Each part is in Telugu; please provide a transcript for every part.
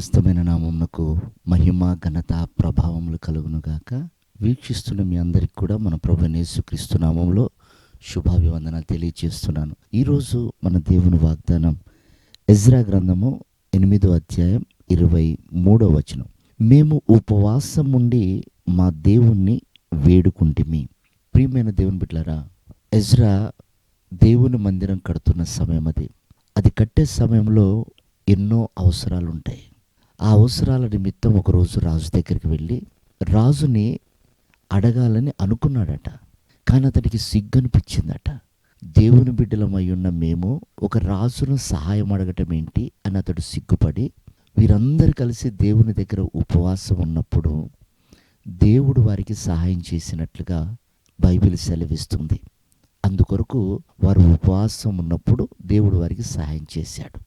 ప్రశస్తమైన నామమునకు మహిమ ఘనత ప్రభావములు కలుగునుగాక. వీక్షిస్తున్న మీ అందరికి కూడా మన ప్రభువైన యేసుక్రీస్తు నామములో శుభాభివందనాలు తెలియజేస్తున్నాను. ఈరోజు మన దేవుని వాగ్దానం ఎజ్రా గ్రంథము 8వ అధ్యాయం 23వ వచనం. మేము ఉపవాసం ఉండి మా దేవుణ్ణి వేడుకుంటిమి. ప్రియమైన దేవుని బిడ్డలారా, ఎజ్రా దేవుని మందిరం కడుతున్న సమయం అది కట్టే సమయంలో ఎన్నో అవసరాలు ఉంటాయి. ఆ అవసరాల నిమిత్తం ఒకరోజు రాజు దగ్గరికి వెళ్ళి రాజుని అడగాలని అనుకున్నాడట. కానీ అతడికి సిగ్గు అనిపించిందట. దేవుని బిడ్డలమై ఉన్న మేము ఒక రాజును సహాయం అడగటం ఏంటి అని అతడు సిగ్గుపడి, వీరందరూ కలిసి దేవుని దగ్గర ఉపవాసం ఉన్నప్పుడు దేవుడు వారికి సహాయం చేసినట్లుగా బైబిల్ సెలవిస్తుంది. అందుకొరకు వారు ఉపవాసం ఉన్నప్పుడు దేవుడు వారికి సహాయం చేశాడు.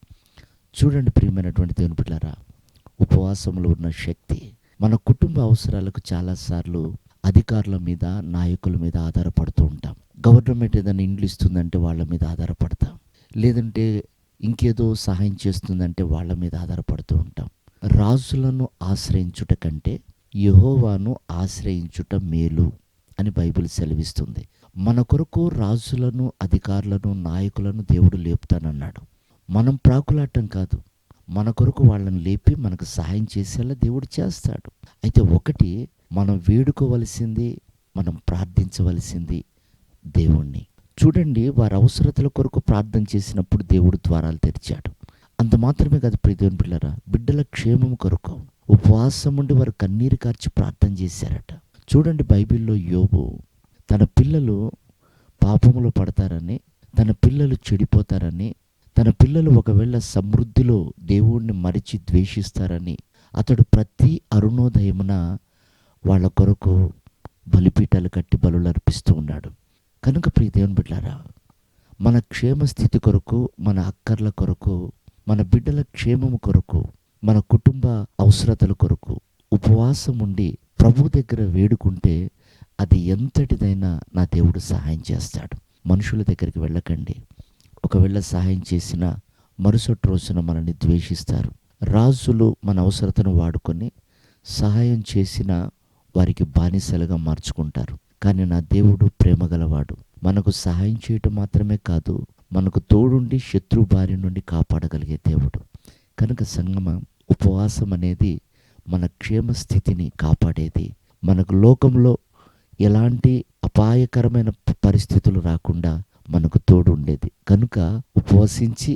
చూడండి ప్రియమైనటువంటి దేవుని బిడ్డలారా, ఉపవాసంలో ఉన్న శక్తి. మన కుటుంబ అవసరాలకు చాలాసార్లు అధికారుల మీద, నాయకుల మీద ఆధారపడుతూ ఉంటాం. గవర్నమెంట్ ఏదైనా ఇండ్లు ఇస్తుందంటే వాళ్ళ మీద ఆధారపడతాం, లేదంటే ఇంకేదో సహాయం చేస్తుందంటే వాళ్ళ మీద ఆధారపడుతూ ఉంటాం. రాజులను ఆశ్రయించుట కంటే యెహోవాను ఆశ్రయించుట మేలు అని బైబిల్ సెలవిస్తుంది. మన కొరకు రాజులను, అధికారులను, నాయకులను దేవుడు లేపుతానన్నాడు. మనం ప్రాకులాటం కాదు, మన కొరకు వాళ్ళని లేపి మనకు సహాయం చేసేలా దేవుడు చేస్తాడు. అయితే ఒకటి, మనం వేడుకోవలసింది, మనం ప్రార్థించవలసింది దేవుణ్ణి. చూడండి, వారి అవసరతల కొరకు ప్రార్థన చేసినప్పుడు దేవుడు ద్వారాలు తెరిచాడు. అంత మాత్రమే కాదు ప్రియ దేవుని బిడ్డలారా, బిడ్డల క్షేమం కొరకు ఉపవాసం ఉండి వారు కన్నీరు కార్చి ప్రార్థన చేశారట. చూడండి, బైబిల్లో యోబు తన పిల్లలు పాపములో పడతారని, తన పిల్లలు చెడిపోతారని, తన పిల్లలు ఒకవేళ సమృద్ధిలో దేవుణ్ణి మరిచి ద్వేషిస్తారని అతడు ప్రతి అరుణోదయమున వాళ్ళ కొరకు బలిపీఠాలు కట్టి బలులు అర్పిస్తూ ఉన్నాడు. కనుక ప్రియ దేవుని బిడ్డలారా, మన క్షేమ స్థితి కొరకు, మన అక్కర్ల కొరకు, మన బిడ్డల క్షేమము కొరకు, మన కుటుంబ అవసరతల కొరకు ఉపవాసం ఉండి ప్రభు దగ్గర వేడుకుంటే అది ఎంతటిదైనా నా దేవుడు సహాయం చేస్తాడు. మనుషుల దగ్గరికి వెళ్ళకండి. ఒకవేళ సహాయం చేసిన మరుసటి రోజున మనల్ని ద్వేషిస్తారు. రాజులు మన అవసరతను వాడుకొని సహాయం చేసిన వారికి బానిసలుగా మార్చుకుంటారు. కానీ నా దేవుడు ప్రేమగలవాడు. మనకు సహాయం చేయటం మాత్రమే కాదు, మనకు తోడుండి శత్రు బారి నుండి కాపాడగలిగే దేవుడు. కనుక సంగమా, ఉపవాసం అనేది మన క్షేమ స్థితిని కాపాడేది. మనకు లోకంలో ఎలాంటి అపాయకరమైన పరిస్థితులు రాకుండా మనకు తోడు ఉండేది. కనుక ఉపవసించి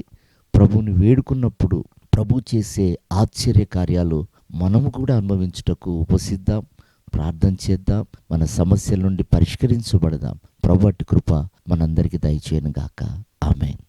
ప్రభువుని వేడుకున్నప్పుడు ప్రభు చేసే ఆశ్చర్య కార్యాలు మనము కూడా అనుభవించుటకు ఉపసిద్దాం, ప్రార్థన చేద్దాం, మన సమస్యల నుండి పరిష్కరించబడదాం. ప్రభు అట్టి కృప మనందరికీ దయచేయను గాక. ఆమేన్.